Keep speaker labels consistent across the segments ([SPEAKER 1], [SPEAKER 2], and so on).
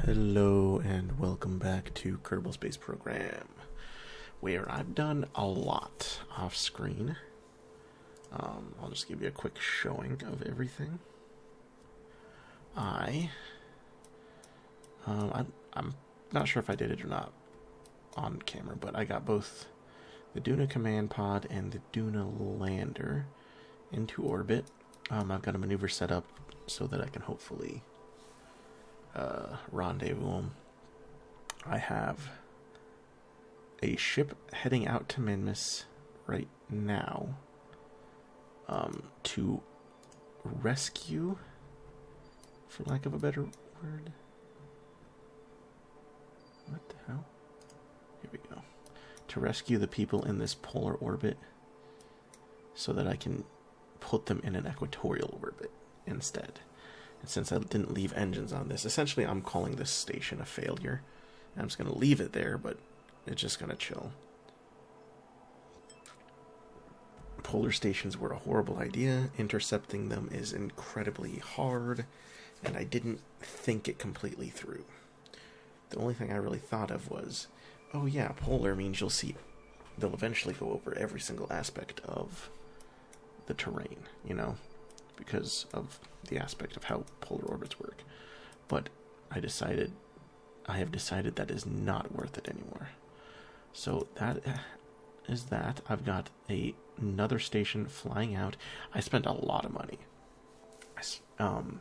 [SPEAKER 1] Hello and welcome back to Kerbal Space Program, where I've done a lot off screen. I'll just give you a quick showing of everything. I'm not sure if I did it or not on camera, but I got both the Duna command pod and the Duna lander into orbit. I've got a maneuver set up so that I can hopefully rendezvous them. I have a ship heading out to Minmus right now to rescue, for lack of a better word. What the hell? Here we go. To rescue the people in this polar orbit so that I can put them in an equatorial orbit instead. And since I didn't leave engines on this, essentially I'm calling this station a failure. And I'm just going to leave it there, but it's just going to chill. Polar stations were a horrible idea. Intercepting them is incredibly hard, and I didn't think it completely through. The only thing I really thought of was, oh yeah, polar means they'll eventually go over every single aspect of the terrain, because of the aspect of how polar orbits work. But I have decided that is not worth it anymore. So that is that. I've got another station flying out. I spent a lot of money. And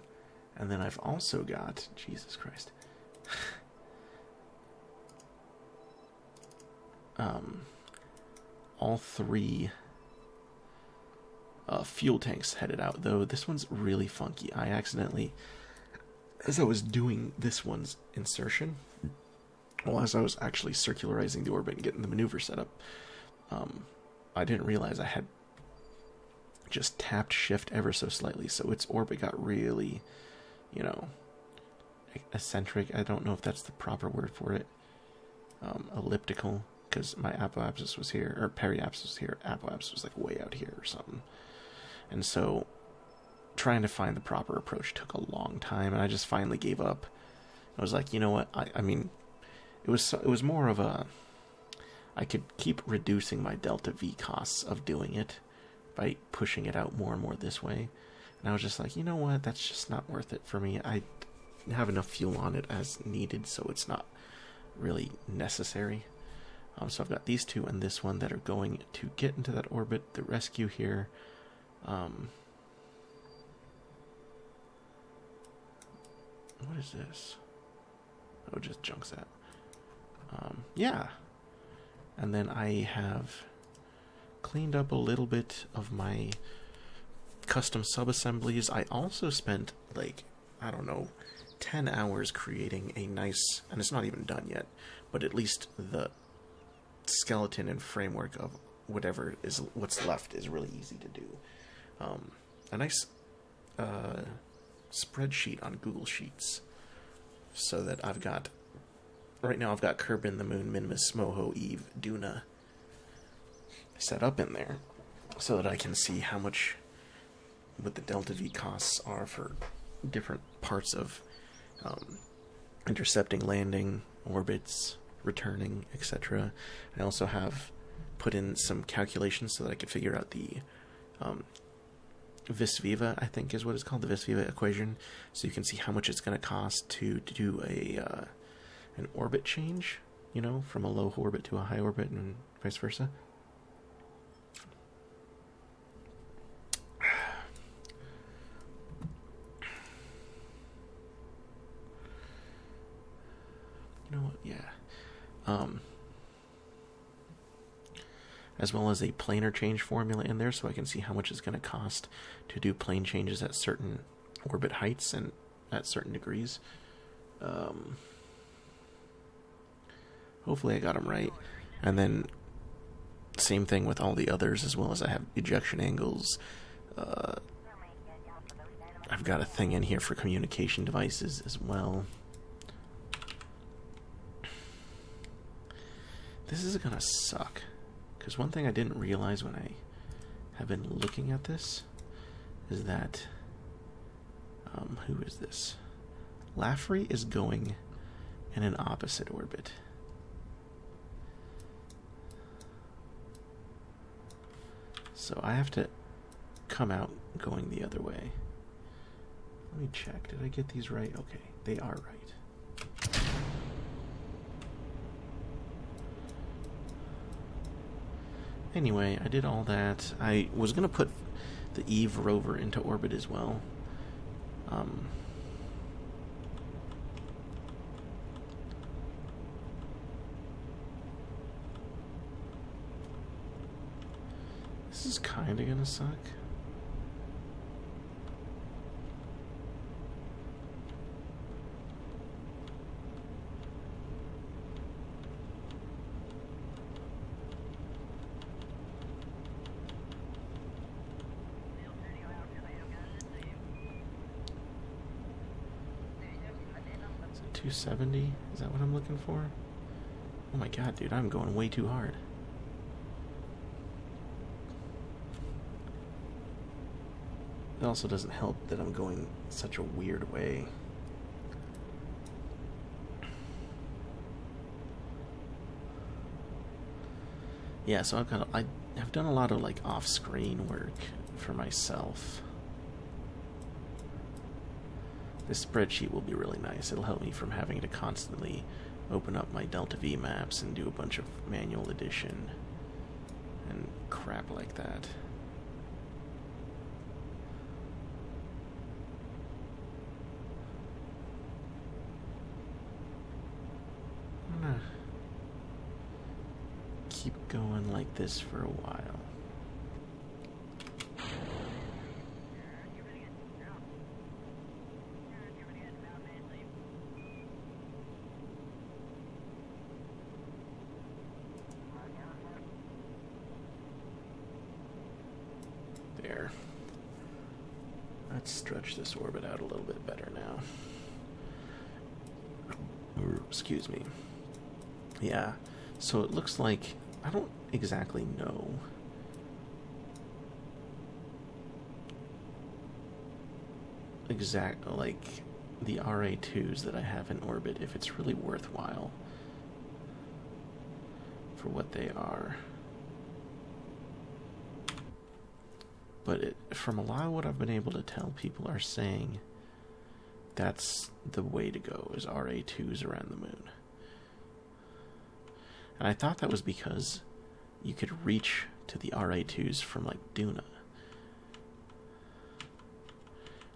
[SPEAKER 1] then I've also got, Jesus Christ. All three fuel tanks headed out, though this one's really funky. I accidentally, as I was doing this one's insertion, as I was actually circularizing the orbit and getting the maneuver set up, I didn't realize I had just tapped shift ever so slightly, so its orbit got really, eccentric. I don't know if that's the proper word for it. Elliptical, because my apoapsis was here, or periapsis was here, apoapsis was like way out here or something. And so trying to find the proper approach took a long time, and I just finally gave up. I was like, you know what, I mean, it was more of a, I could keep reducing my delta V costs of doing it by pushing it out more and more this way. And I was just like, you know what, that's just not worth it for me. I have enough fuel on it as needed, so it's not really necessary. So I've got these two and this one that are going to get into that orbit, the rescue here. What is this? Oh, just junk set. Yeah. And then I have cleaned up a little bit of my custom sub-assemblies. I also spent, 10 hours creating a nice, and it's not even done yet, but at least the skeleton and framework of what's left is really easy to do. A nice spreadsheet on Google Sheets, so that right now I've got Kerbin, the Moon, Minmus, Moho, Eve, Duna set up in there, so that I can see what the delta V costs are for different parts of intercepting, landing, orbits, returning, etc. I also have put in some calculations so that I could figure out the Vis Viva, I think is what it's called, the Vis Viva equation, so you can see how much it's going to cost to do an orbit change, from a low orbit to a high orbit and vice versa. You know what? Yeah. As well as a planar change formula in there, so I can see how much it's going to cost to do plane changes at certain orbit heights and at certain degrees. Hopefully I got them right. And then same thing with all the others, as well as I have ejection angles. I've got a thing in here for communication devices as well. This is gonna suck, because one thing I didn't realize when I have been looking at this is that who is this? Laffrey is going in an opposite orbit. So I have to come out going the other way. Let me check. Did I get these right? Okay, they are right. Anyway, I did all that. I was going to put the Eve rover into orbit as well. This is kind of going to suck. Is it 270? Is that what I'm looking for? Oh my god, dude, I'm going way too hard. It also doesn't help that I'm going such a weird way. Yeah, so I've done a lot of like off-screen work for myself. This spreadsheet will be really nice. It'll help me from having to constantly open up my Delta V maps and do a bunch of manual addition and crap like that. I'm gonna keep going like this for a while. There. Let's stretch this orbit out a little bit better now. Excuse me. Yeah, so it looks like, I don't exactly know like the RA2s that I have in orbit, if it's really worthwhile for what they are. But from a lot of what I've been able to tell, people are saying that's the way to go, is RA2s around the moon. And I thought that was because you could reach to the RA2s from like Duna.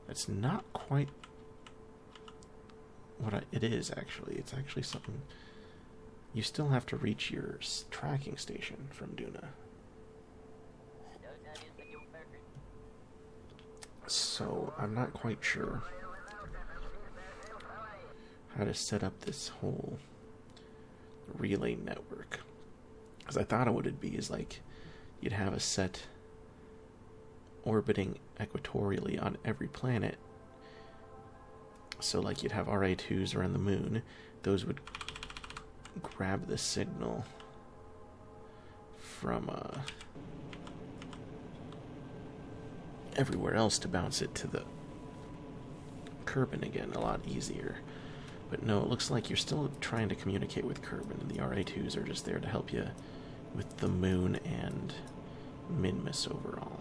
[SPEAKER 1] That's not quite what it is, actually. It's actually something... You still have to reach your tracking station from Duna. So, I'm not quite sure how to set up this whole relay network. Because I thought what it'd be is like, you'd have a set orbiting equatorially on every planet. So like you'd have RA2s around the moon. Those would grab the signal from everywhere else to bounce it to the Kerbal again, a lot easier. But no, it looks like you're still trying to communicate with Kerbal, and the RA2s are just there to help you with the moon and Minmus overall.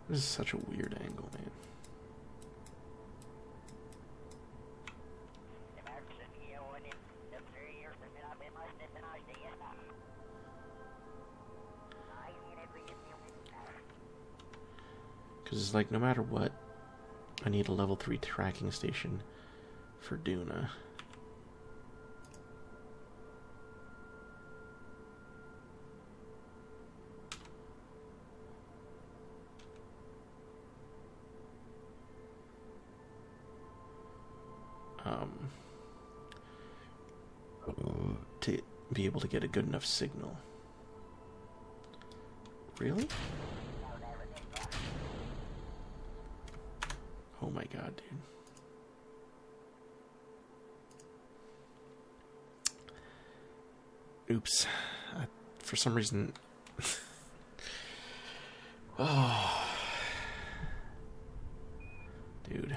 [SPEAKER 1] This is such a weird angle, man. Because it's like, no matter what, I need a level 3 tracking station for Duna. To be able to get a good enough signal. Really? Oh my god, dude. Oops. I for some reason... Oh... Dude.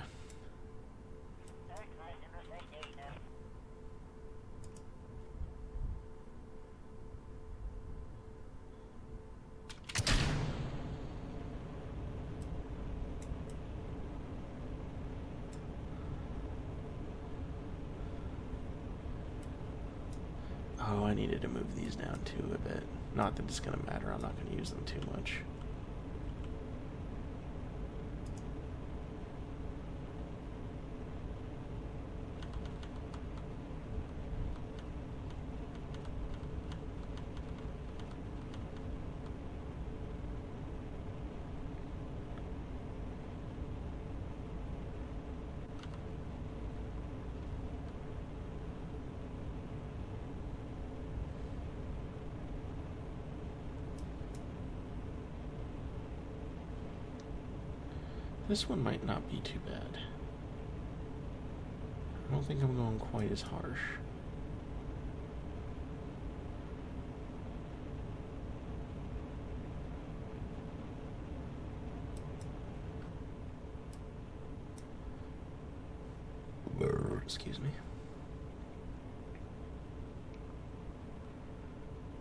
[SPEAKER 1] Oh, I needed to move these down too a bit. Not that it's going to matter, I'm not going to use them too much. This one might not be too bad. I don't think I'm going quite as harsh. Excuse me.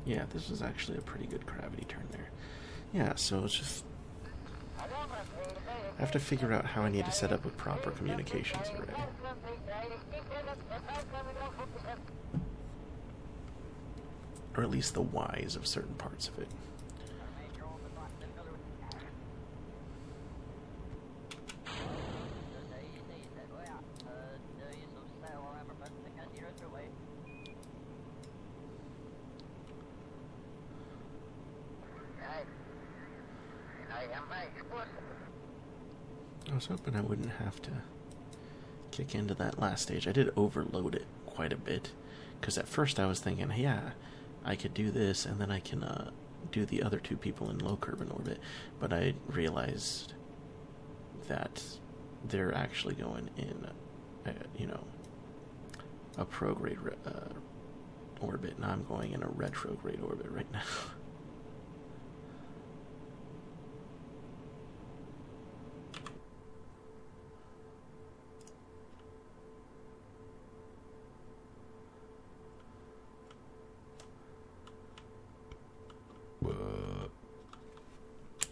[SPEAKER 1] Yeah, this was actually a pretty good gravity turn there. Yeah, so it's just... I have to figure out how I need to set up a proper communications array. Or at least the Ys of certain parts of it. I was hoping I wouldn't have to kick into that last stage. I did overload it quite a bit, because at first I was thinking, yeah, I could do this, and then I can do the other two people in low Kerbal orbit, but I realized that they're actually going in, a prograde orbit, and I'm going in a retrograde orbit right now.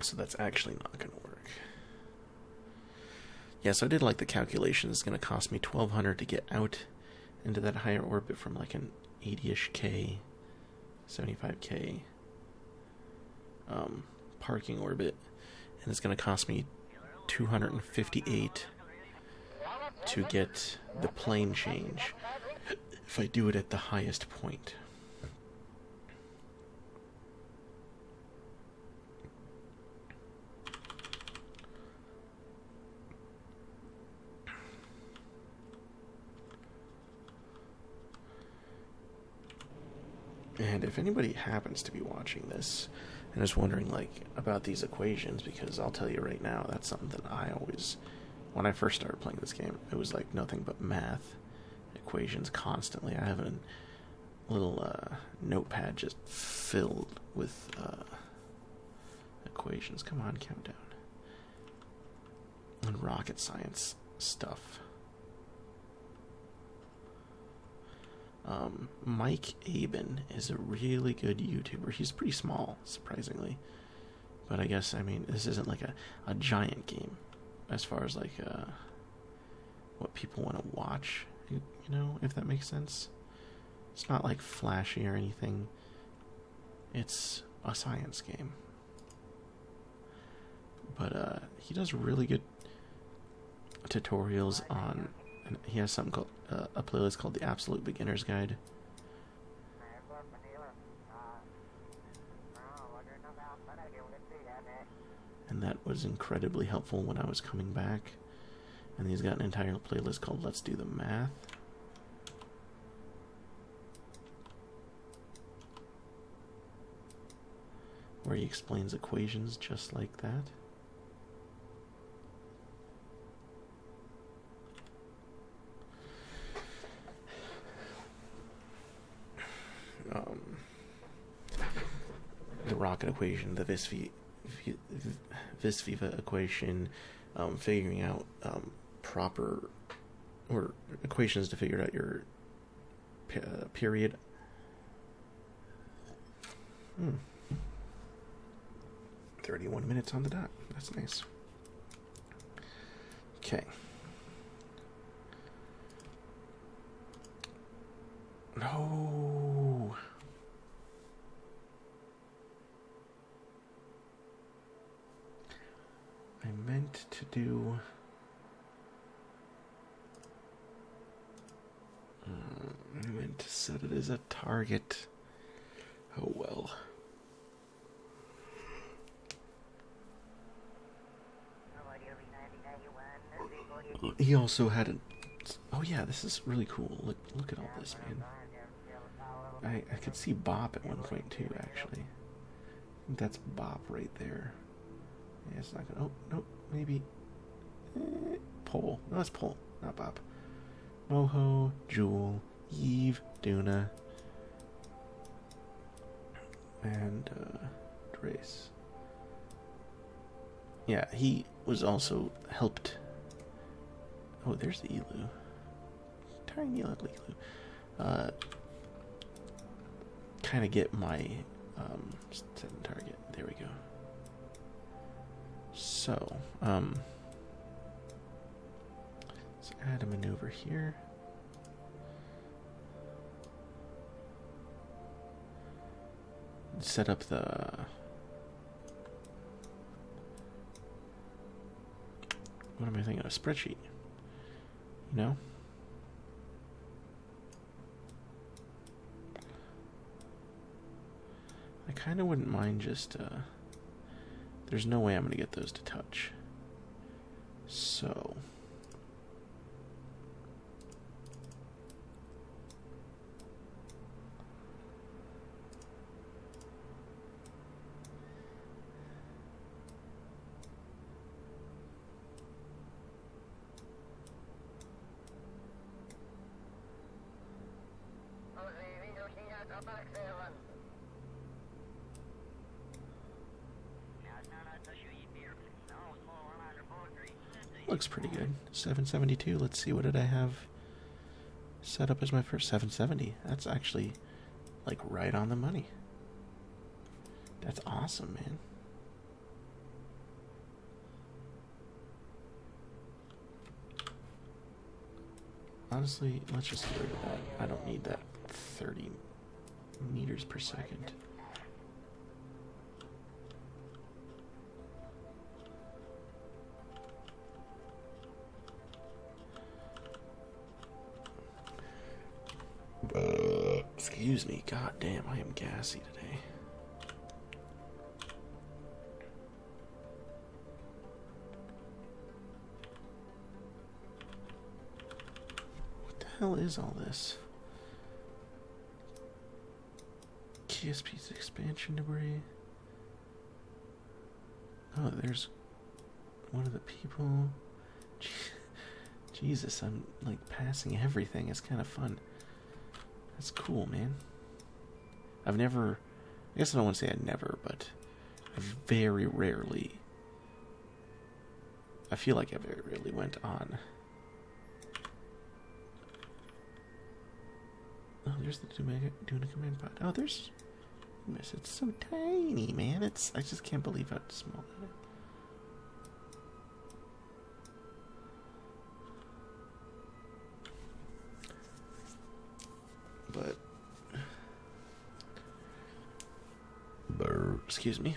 [SPEAKER 1] So that's actually not going to work. Yeah, so I did like the calculation. It's going to cost me 1,200 to get out into that higher orbit from like an 80-ish K, 75K parking orbit. And it's going to cost me 258 to get the plane change if I do it at the highest point. And if anybody happens to be watching this and is wondering, like, about these equations, because I'll tell you right now, that's something that I always, when I first started playing this game, it was like nothing but math equations constantly. I have a little notepad just filled with equations. Come on, countdown. And rocket science stuff. Mike Aben is a really good YouTuber. He's pretty small, surprisingly. But I guess, I mean, this isn't like a giant game as far as like what people want to watch, you know, if that makes sense. It's not like flashy or anything. It's a science game. But he does really good tutorials on... And he has something called a playlist called the Absolute Beginner's Guide. And that was incredibly helpful when I was coming back. And he's got an entire playlist called Let's Do the Math. Where he explains equations just like that. the rocket equation, the Vis-Viva equation, figuring out proper or equations to figure out your period. 31 minutes on the dot. That's nice. Okay. No. I meant to do... I meant to set it as a target. Oh well. He also had a... Oh yeah, this is really cool. Look at all this, man. I could see Bop at one point too, actually. I think that's Bop right there. Yeah, it's not gonna... Oh, no, maybe... Pole. No, it's Pole, not Bop. Moho, Jewel, Eve, Duna, and Drace. Yeah, he was also helped... Oh, there's the Elu. Tiny little Elu. Kind of get my set target. There we go. So, let's add a maneuver here. Set up the... What am I thinking? A spreadsheet. You know? I kind of wouldn't mind just, there's no way I'm going to get those to touch. So... Looks pretty good. 772. Let's see, what did I have set up as my first? 770. That's actually like right on the money. That's awesome, man. Honestly, let's just get rid of that. I don't need that 30 meters per second. Excuse me, god damn, I am gassy today. What the hell is all this? KSP's expansion debris. Oh, there's one of the people. Jesus, I'm like passing everything. It's kind of fun. That's cool, man. I've never... I guess I don't want to say I never, but I very rarely... I feel like I very rarely went on... Oh, there's the Duna command pod. Oh, there's... It's so tiny, man. It's... I just can't believe how small it is. But... Excuse me.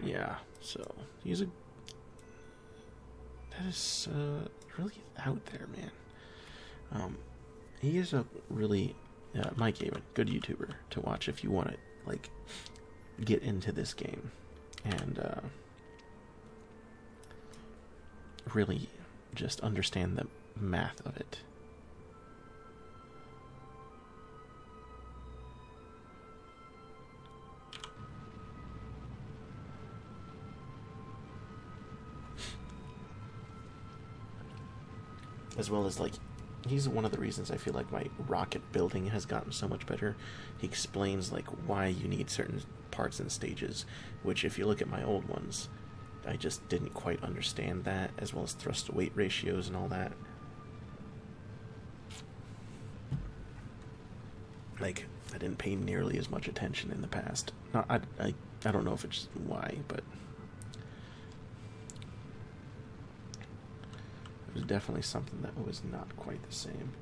[SPEAKER 1] Yeah, so he's a... That is really out there, man. He is a really Mike Gavin, good YouTuber to watch if you want to like get into this game and really just understand the math of it. as well as, like, he's one of the reasons I feel like my rocket building has gotten so much better. He explains, like, why you need certain parts and stages, which if you look at my old ones, I just didn't quite understand that, as well as thrust to weight ratios and all that. Like, I didn't pay nearly as much attention in the past. Not, I don't know if it's why, but it was definitely something that was not quite the same.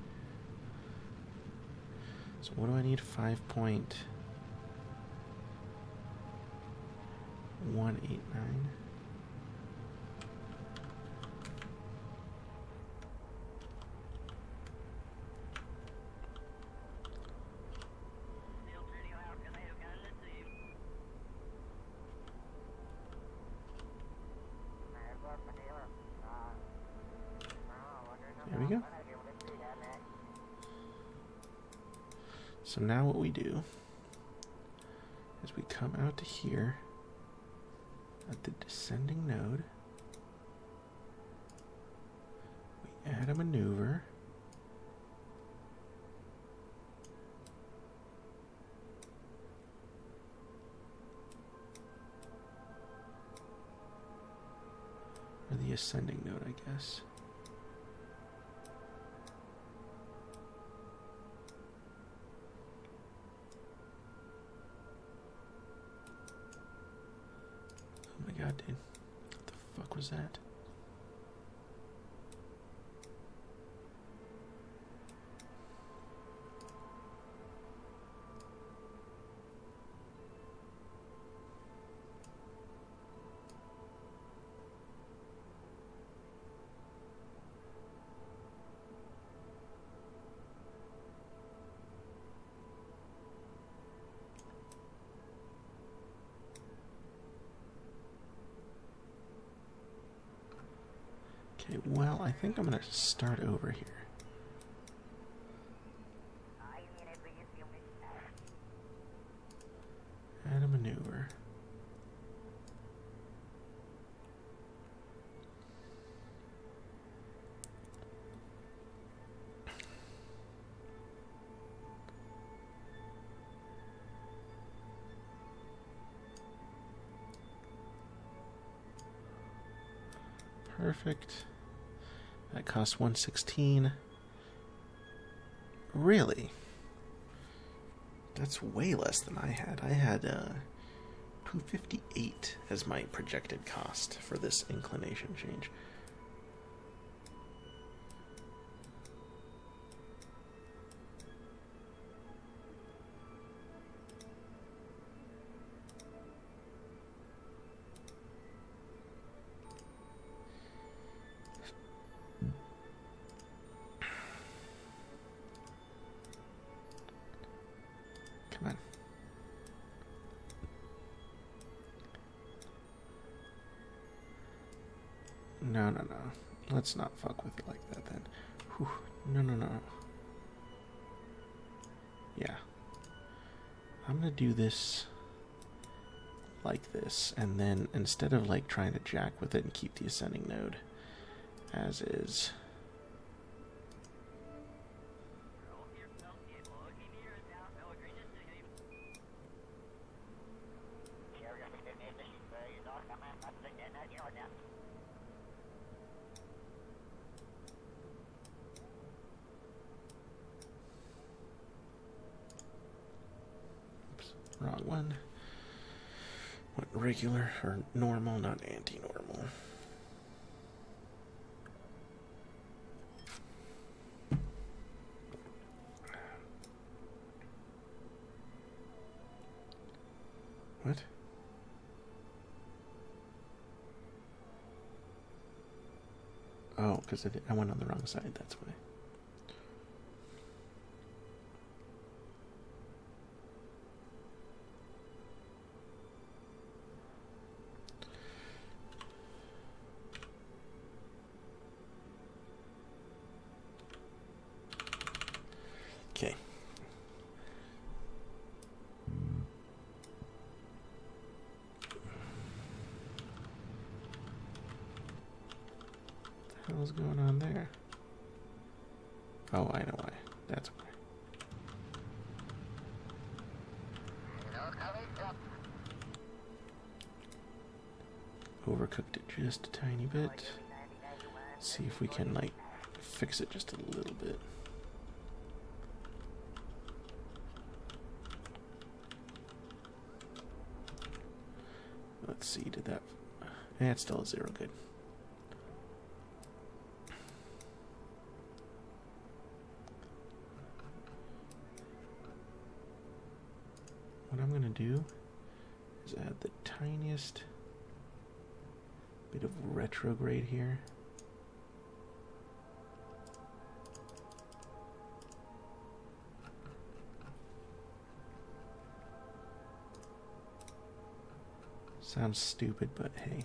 [SPEAKER 1] So what do I need? 5.189. There we go. So now what we do is we come out to here at the descending node. We add a maneuver. Or the ascending node, I guess. Oh my god, dude. What the fuck was that? Okay, well, I think I'm gonna start over here. Add a maneuver. Perfect. That costs 116. Really? That's way less than I had. I had 258 as my projected cost for this inclination change. Come on. No, no, no. Let's not fuck with it like that then. Whew. No, no, no. Yeah. I'm gonna do this like this, and then instead of like trying to jack with it and keep the ascending node as is, wrong one. What, regular or normal, not anti-normal. What? Oh, because I went on the wrong side, that's why. Okay. What the hell's going on there? Oh, I know why. That's why. Overcooked it just a tiny bit. See if we can, like, fix it just a little bit. Let's see, did that... it's still a 0, good. What I'm gonna do is add the tiniest bit of retrograde here. Sounds stupid, but hey.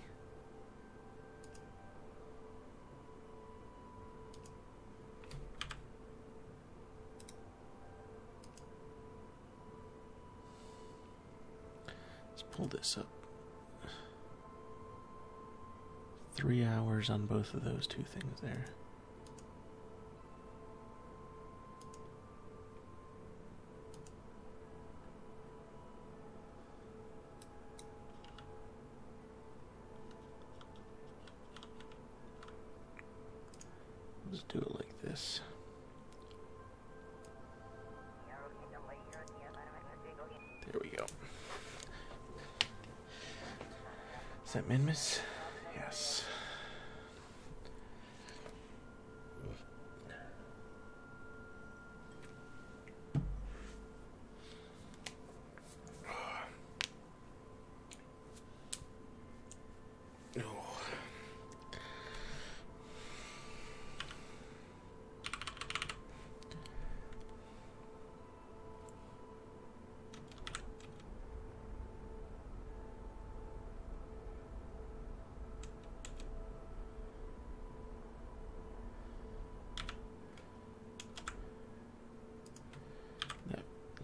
[SPEAKER 1] Let's pull this up. 3 hours on both of those two things there. Let's do it like this. There we go. Is that Minmus? Yes.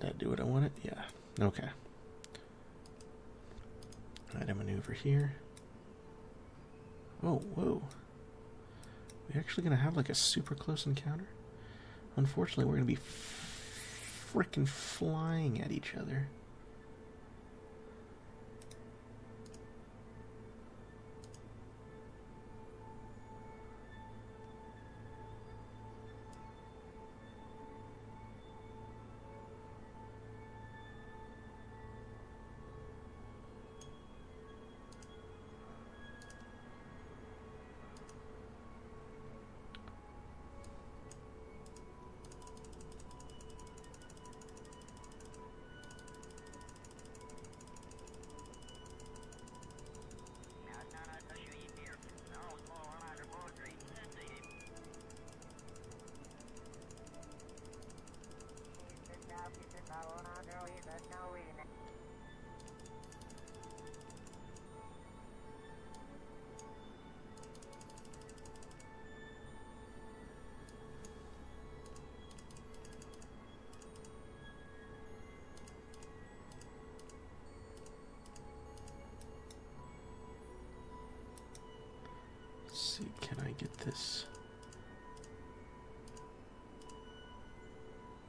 [SPEAKER 1] Did I do what I wanted? Yeah. Okay. Add a maneuver here. Oh, whoa. We actually gonna have like a super close encounter? Unfortunately, we're gonna be frickin' flying at each other. See, can I get this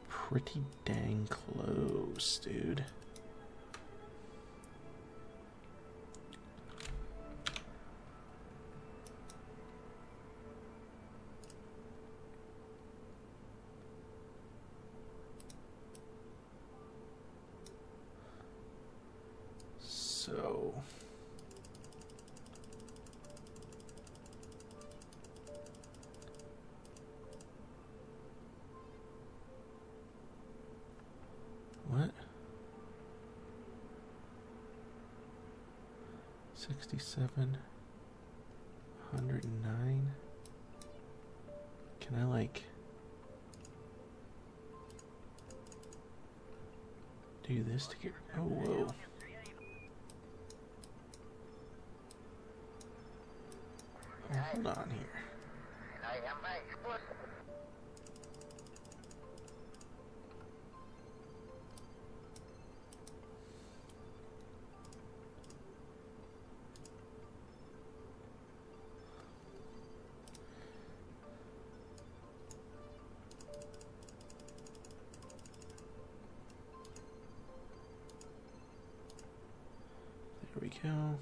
[SPEAKER 1] pretty dang close, dude? So what? 67, 109. Can I like do this to get? Oh, whoa. Oh, hold on here. we go.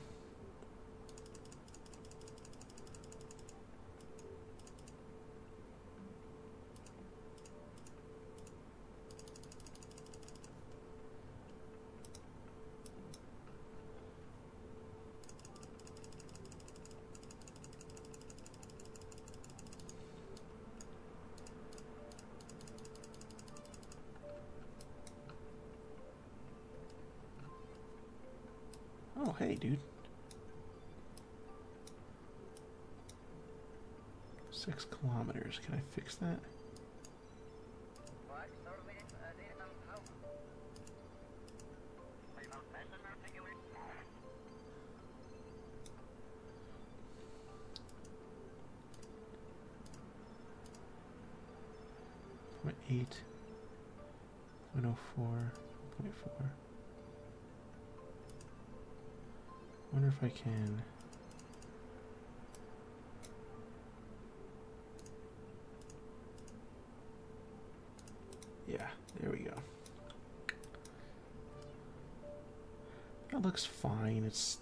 [SPEAKER 1] Oh, hey, dude. 6 kilometers. Can I fix that? 0.8, 0.04, 0.4. Wonder if I can. Yeah, there we go. That looks fine. It's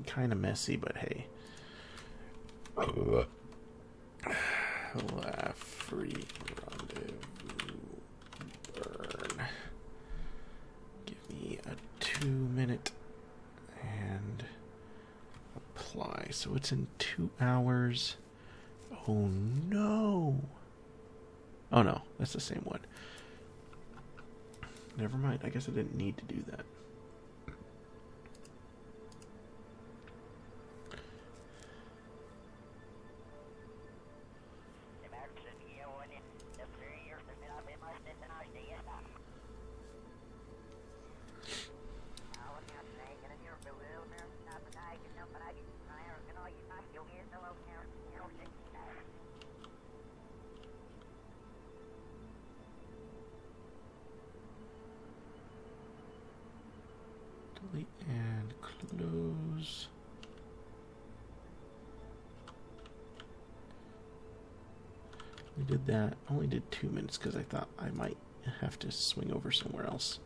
[SPEAKER 1] kind of messy, but hey. Laugh free rendezvous burn. Give me a 2-minute and apply. So it's in 2 hours. Oh no. Oh no, that's the same one. Never mind. I guess I didn't need to do that. Delete and close. We did that. Only did 2 minutes because I thought I might have to swing over somewhere else.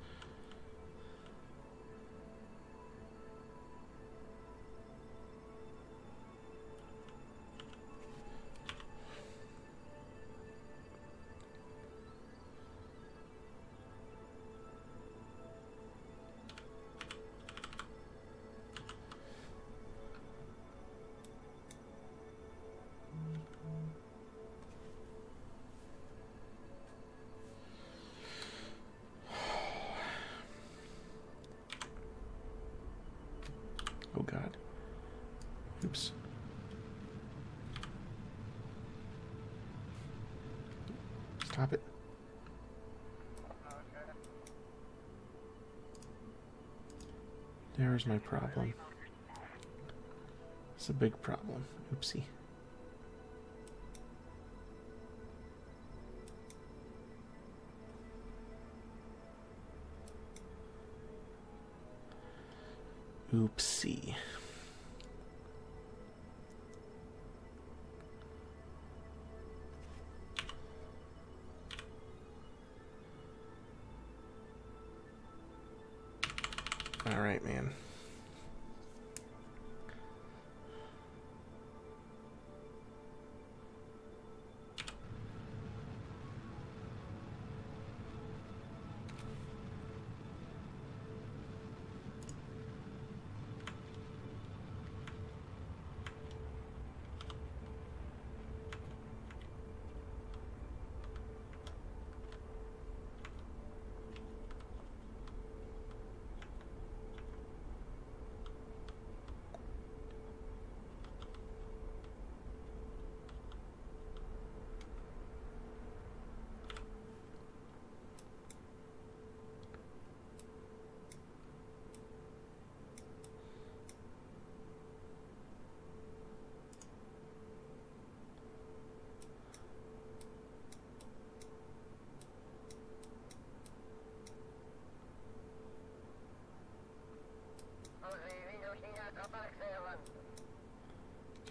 [SPEAKER 1] Oh god. Oops. Stop it. There's my problem. It's a big problem. Oopsie. Oopsie. All right, man.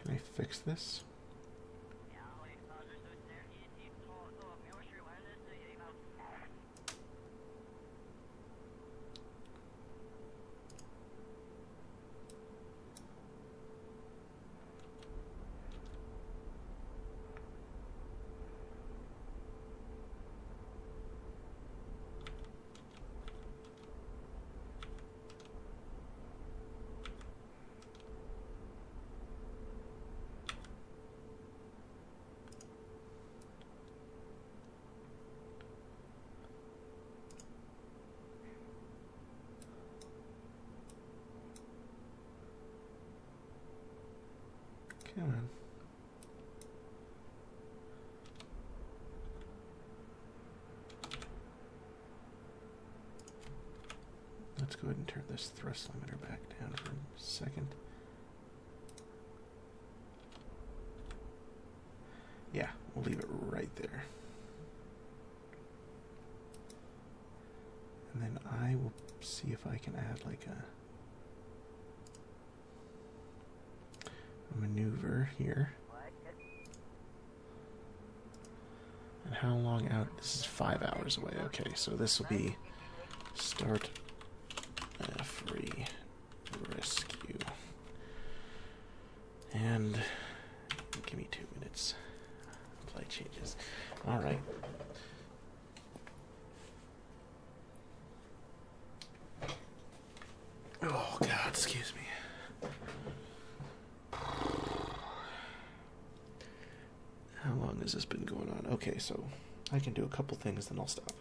[SPEAKER 1] Can I fix this? let's go ahead and turn this thrust limiter back down for a second. Yeah, we'll leave it right there. And then I will see if I can add like a maneuver here. And how long out? This is 5 hours away. Okay, so this will be start free rescue. And give me 2 minutes. Apply changes. All right. Oh, God, excuse me. How long has this been going on? Okay, so I can do a couple things, then I'll stop.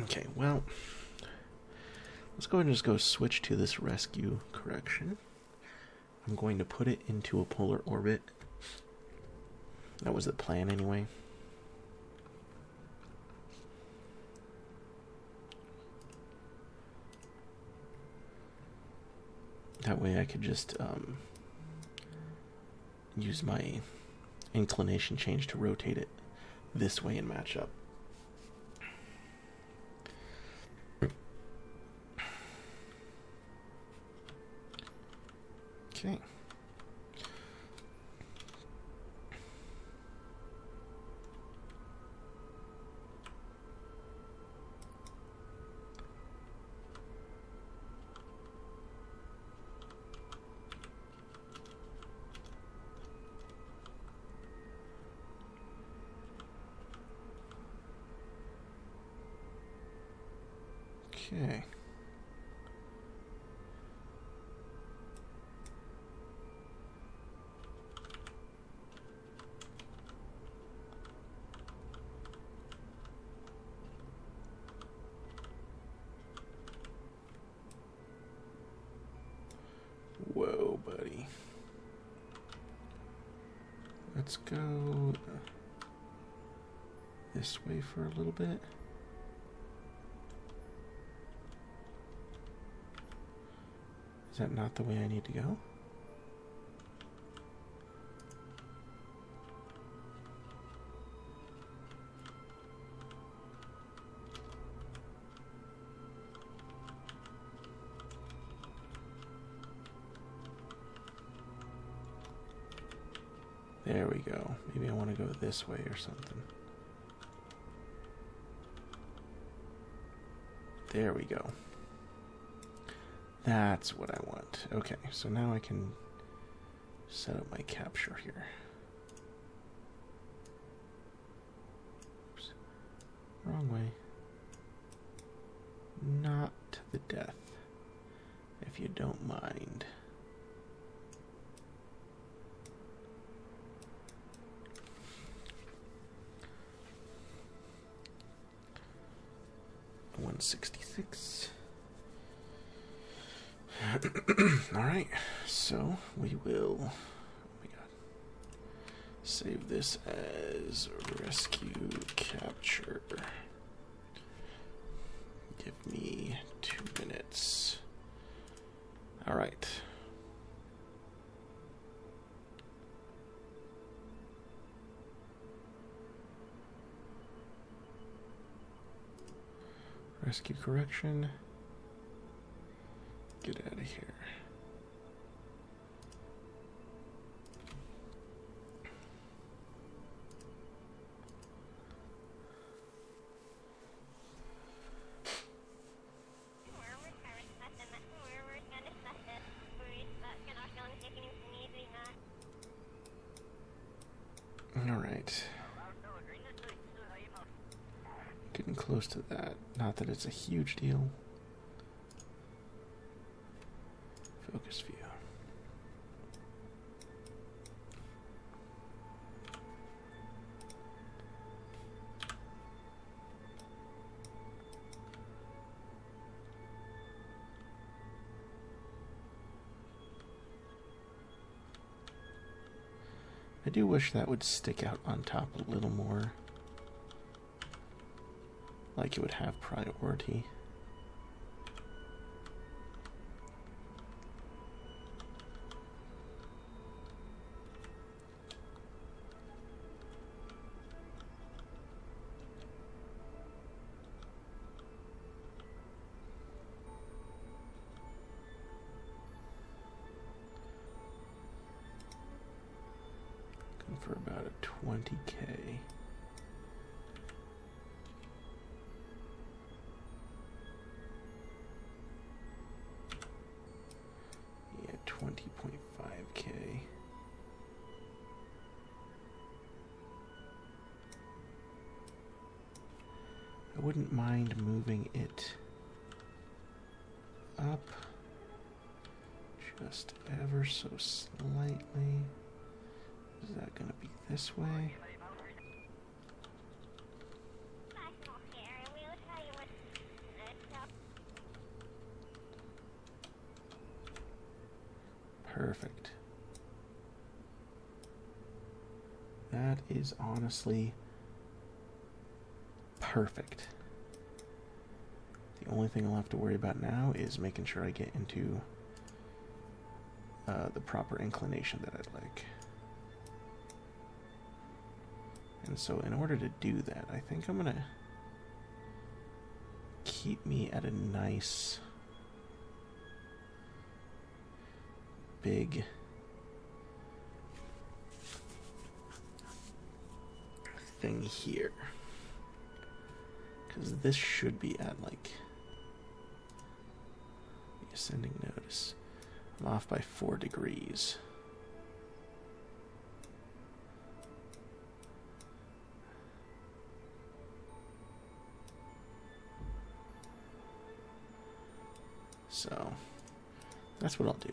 [SPEAKER 1] Okay, well, let's go ahead and just go switch to this rescue correction. I'm going to put it into a polar orbit. That was the plan anyway. That way I could just use my inclination change to rotate it this way and match up. Okay. Okay. Whoa, buddy. Let's go this way for a little bit. Is that not the way I need to go? There we go. Maybe I want to go this way or something. There we go. That's what I want. Okay, so now I can set up my capture here. Oops. Wrong way. Not to the death, if you don't mind. $166. All right, so we will. Oh my God. Save this as rescue capture. Give me 2 minutes. All right. Rescue correction. Get out of here. All right. Getting close to that. Not that it's a huge deal. Focus view. I do wish that would stick out on top a little more. Like it would have priority. For about a 20K. Yeah, 20.5K. I wouldn't mind moving it up just ever so slightly. Is that going to be this way? Perfect. That is honestly perfect. The only thing I'll have to worry about now is making sure I get into the proper inclination that I'd like. And so in order to do that, I think I'm going to keep me at a nice big thing here. Because this should be at like the ascending notice. I'm off by 4 degrees. So, that's what I'll do.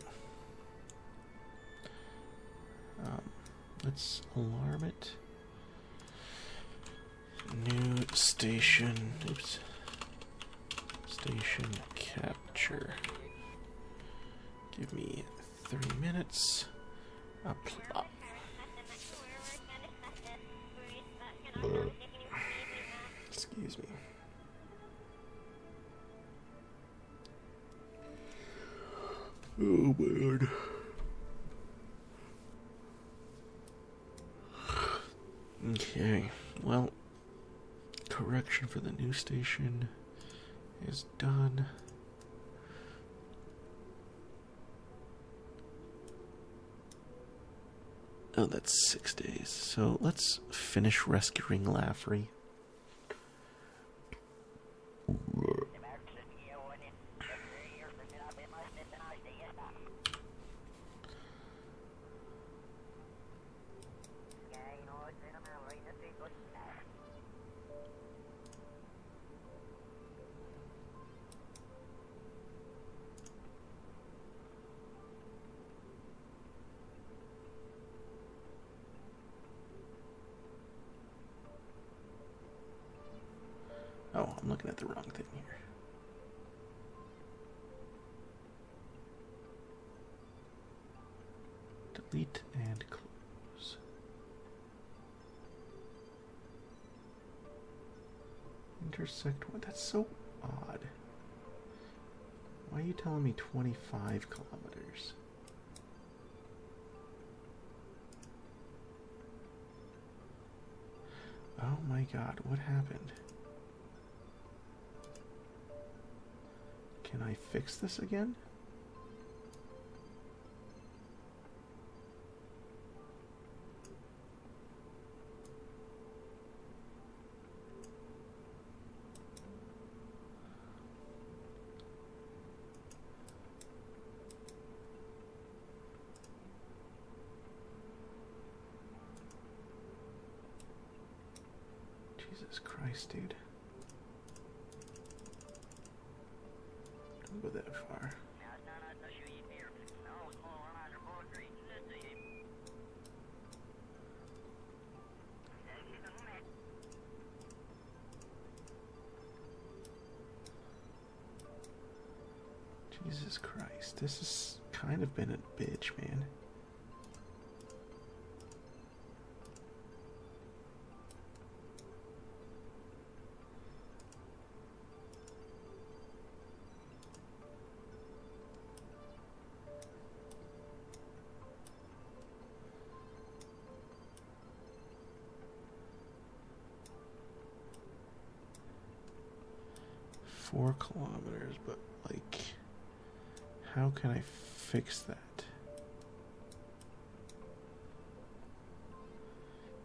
[SPEAKER 1] Let's alarm it. New station. Oops. Station capture. Give me 3 minutes. Apply. Excuse me. Oh man. Okay, well, correction for the new station is done. Oh, that's 6 days. So let's finish rescuing Laffrey. Oh, I'm looking at the wrong thing here. Delete and close. Intersect what? That's so odd. Why are you telling me 25 kilometers? Oh my god, what happened? Can I fix this again? Jesus Christ, dude. Don't go that far. Jesus Christ, this has kind of been a bitch, man. 4 kilometers, but like, how can I fix that?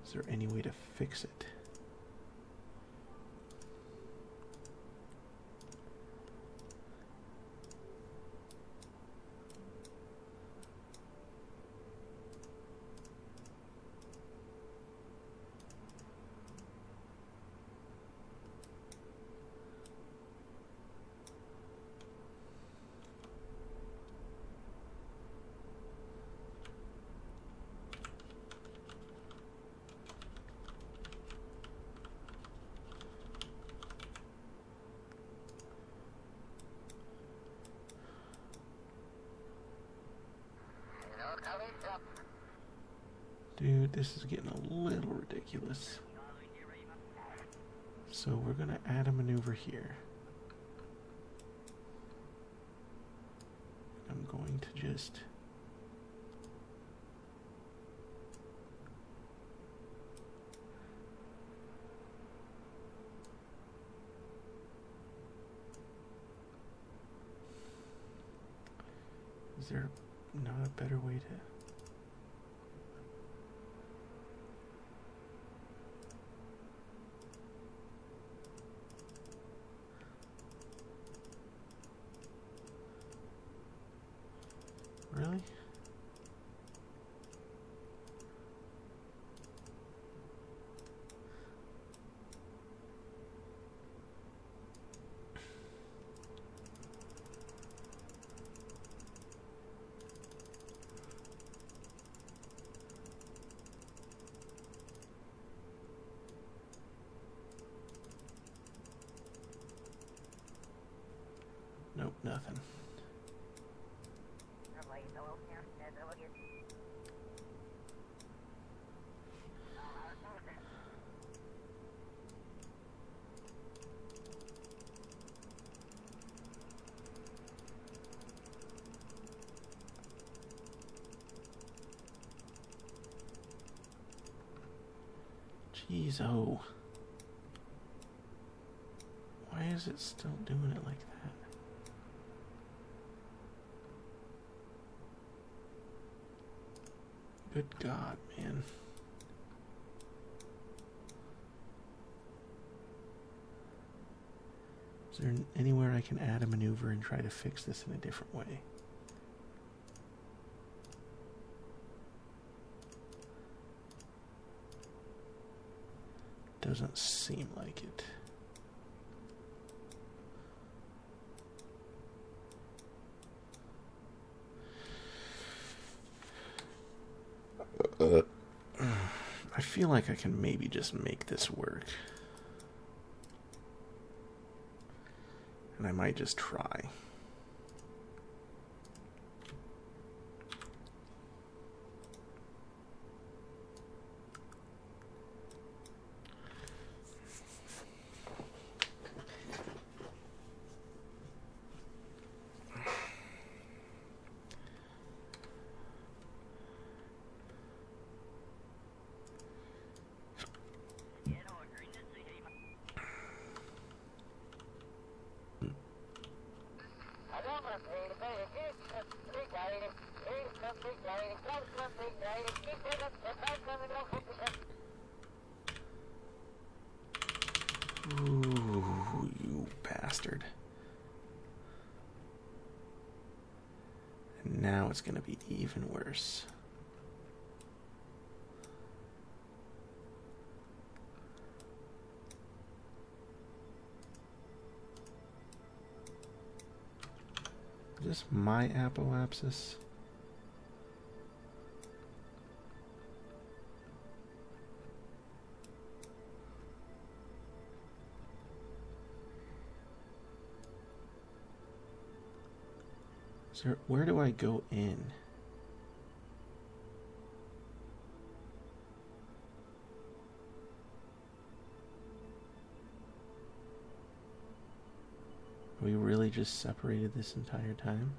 [SPEAKER 1] Is there any way to fix it? Dude, this is getting a little ridiculous. So we're going to add a maneuver here. I'm going to just... Is there not a better way to... Really? Nope, nothing. Jeez, oh. Why is it still doing it like that? Good God, man. Is there anywhere I can add a maneuver and try to fix this in a different way? Doesn't seem like it. I feel like I can maybe just make this work. And I might just try. Ooh, you bastard. And now it's going to be even worse. Is this my apoapsis? Where do I go in? We really just separated this entire time?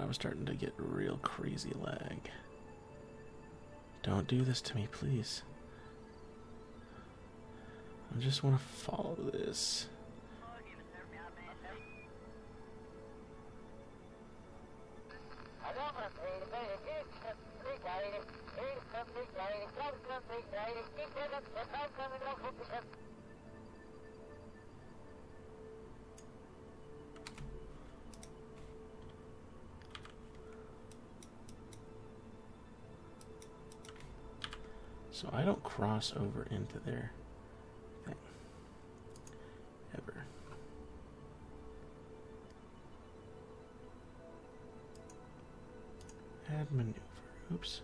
[SPEAKER 1] was starting to get real crazy lag. Don't do this to me, please. I just want to follow this. So I don't cross over into their thing. Ever. Add maneuver. Oops.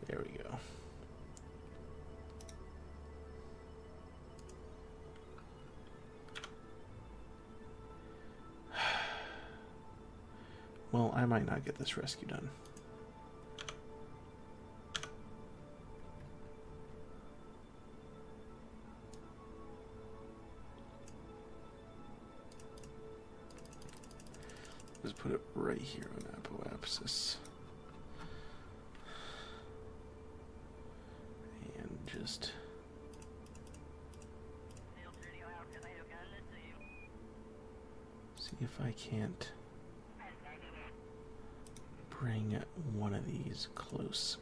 [SPEAKER 1] There we go. Well, I might not get this rescue done. Let's put it right here on apoapsis. And just... see if I can't bring one of these closer.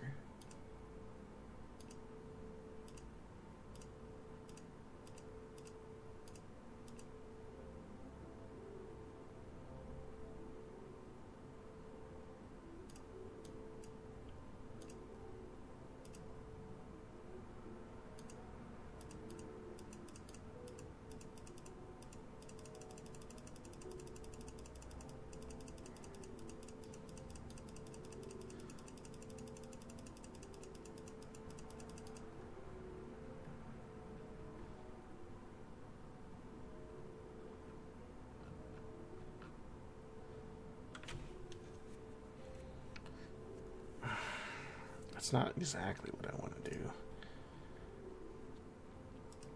[SPEAKER 1] That's not exactly what I want to do.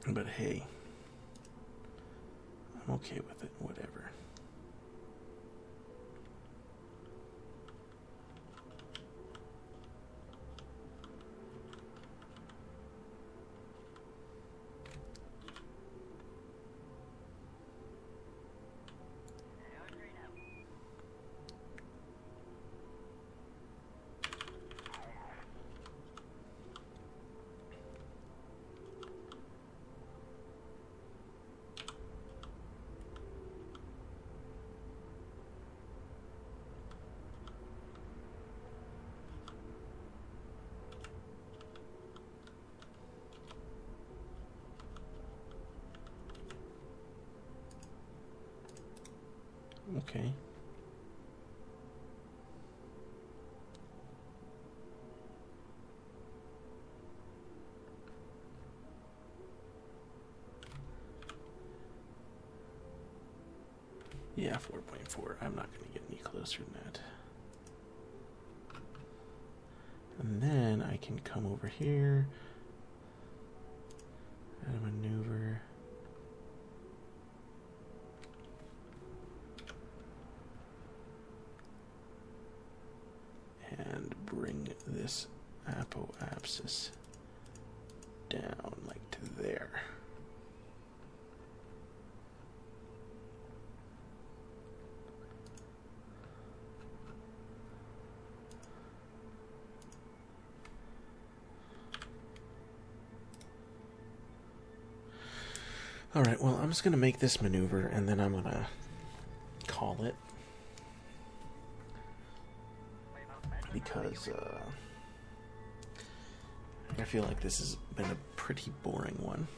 [SPEAKER 1] But hey, I'm okay with it, whatever. Okay. Yeah, 4.4. I'm not going to get any closer than that. And then I can come over here, add a maneuver. And bring this apoapsis down like to there. Alright, well, I'm just going to make this maneuver and then I'm going to call it. Because I feel like this has been a pretty boring one.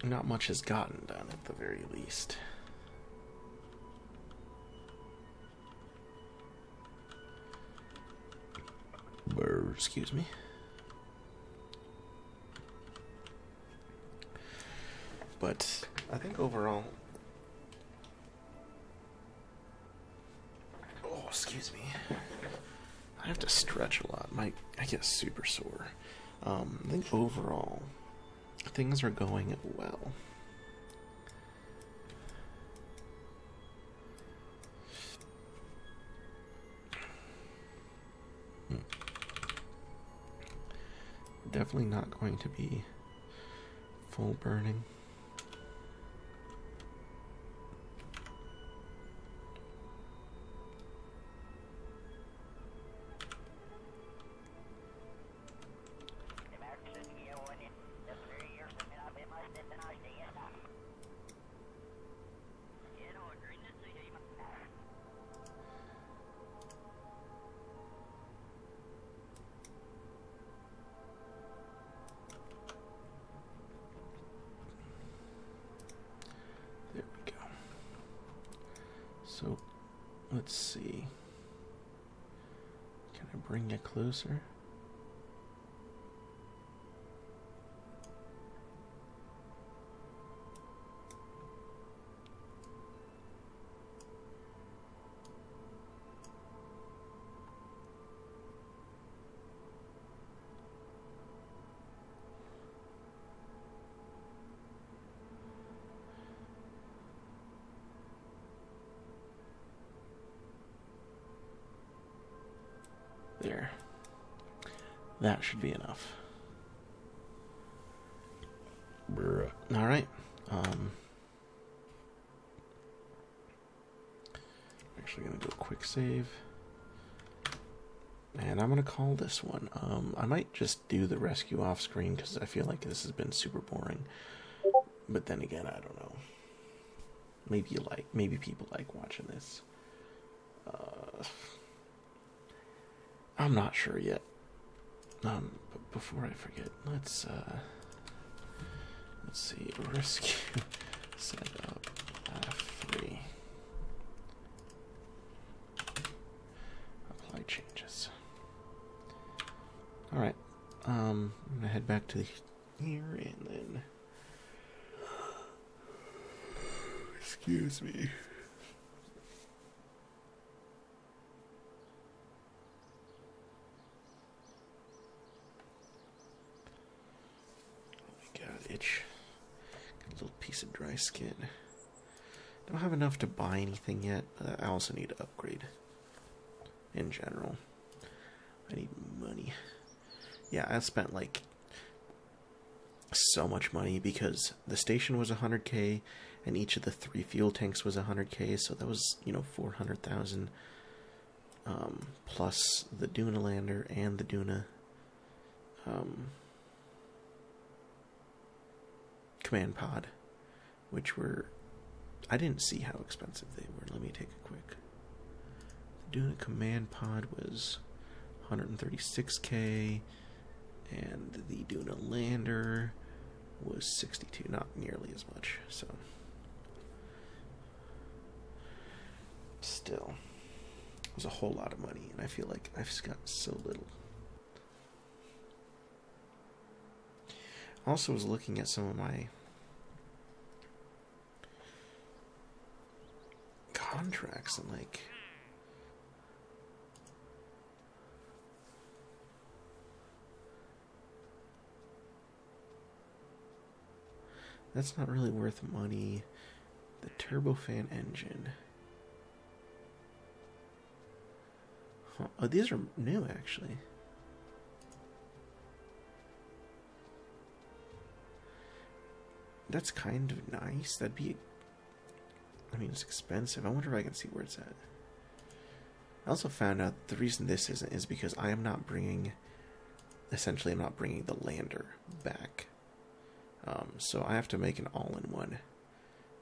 [SPEAKER 1] Not much has gotten done at the very least. Excuse me. But I think overall... Oh, excuse me. I have to stretch a lot. I get super sore. I think overall, things are going well. Definitely not going to be full burning. So, let's see. Can I bring you closer? There. That should be enough. Alright. Actually gonna do a quick save. And I'm gonna call this one. I might just do the rescue off screen because I feel like this has been super boring. But then again, I don't know. Maybe people like watching this. I'm not sure yet. But before I forget, let's see. Rescue setup F3. Apply changes. Alright. I'm gonna head back to here and then excuse me. Itch. Got a little piece of dry skin. Don't have enough to buy anything yet. I also need to upgrade. In general, I need money. Yeah, I spent like so much money because the station was 100k, and each of the 3 fuel tanks was 100k. So that was 400,000. Plus the Duna lander and the Duna. Command pod, which were, I didn't see how expensive they were. Let me take a quick. The Duna command pod was 136k, and the Duna lander was 62, not nearly as much. So still, it was a whole lot of money, and I feel like I've got so little. I also was looking at some of my contracts and like that's not really worth money. The turbofan engine. Huh. Oh, these are new actually. That's kind of nice. That'd be... I mean, it's expensive. I wonder if I can see where it's at. I also found out the reason this isn't is because I am not bringing... Essentially, I'm not bringing the lander back. So I have to make an all-in-one.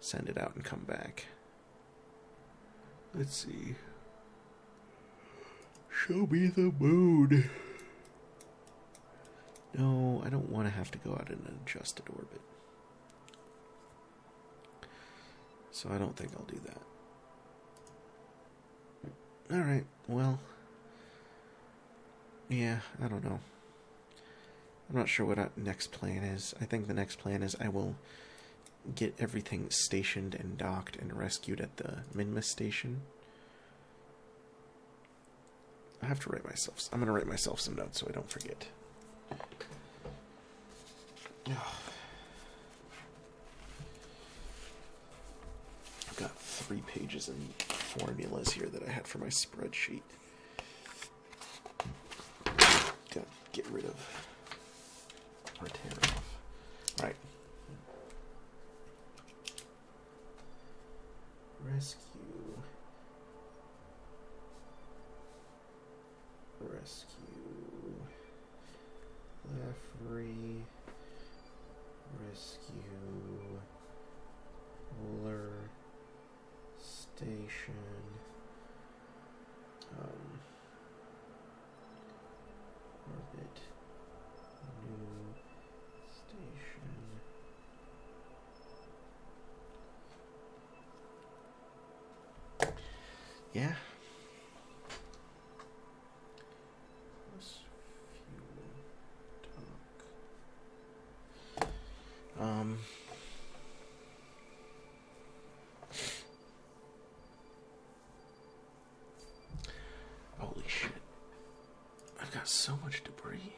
[SPEAKER 1] Send it out and come back. Let's see. Show me the moon. No, I don't want to have to go out in an adjusted orbit. So I don't think I'll do that. Alright, well. Yeah, I don't know. I'm not sure what our next plan is. I think the next plan is I will get everything stationed and docked and rescued at the Minmus station. I have to write myself. I'm gonna write myself some notes so I don't forget. I've got 3 pages of formulas here that I had for my spreadsheet. Gotta get rid of or tear off. All right. Rescue. Leffery. Rescue. Polar Station. Orbit. New station. Yeah. Holy shit. I've got so much debris.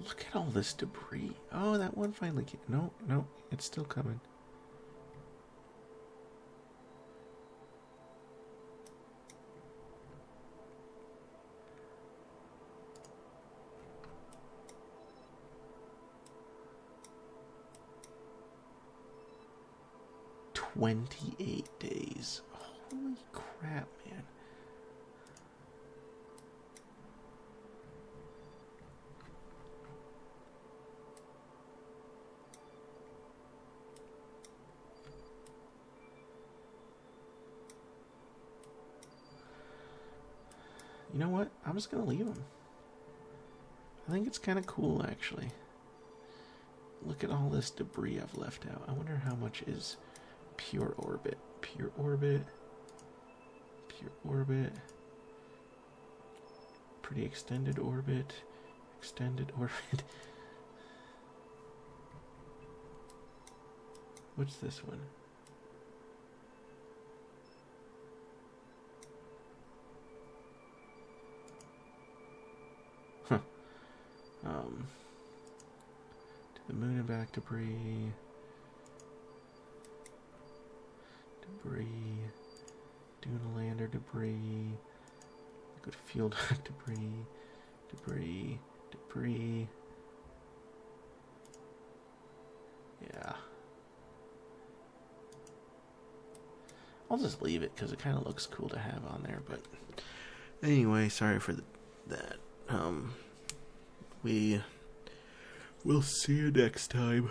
[SPEAKER 1] Look at all this debris. Oh, that one finally came. No, it's still coming. $28 days. Holy crap, man. You know what? I'm just gonna leave them. I think it's kind of cool, actually. Look at all this debris I've left out. I wonder how much is pure orbit. Pure orbit. Pure orbit. Pretty extended orbit. Extended orbit. What's this one? Huh. To the moon and back debris. Dune lander debris. Good field debris. Yeah. I'll just leave it because it kind of looks cool to have on there. But anyway, sorry for that. We will see you next time.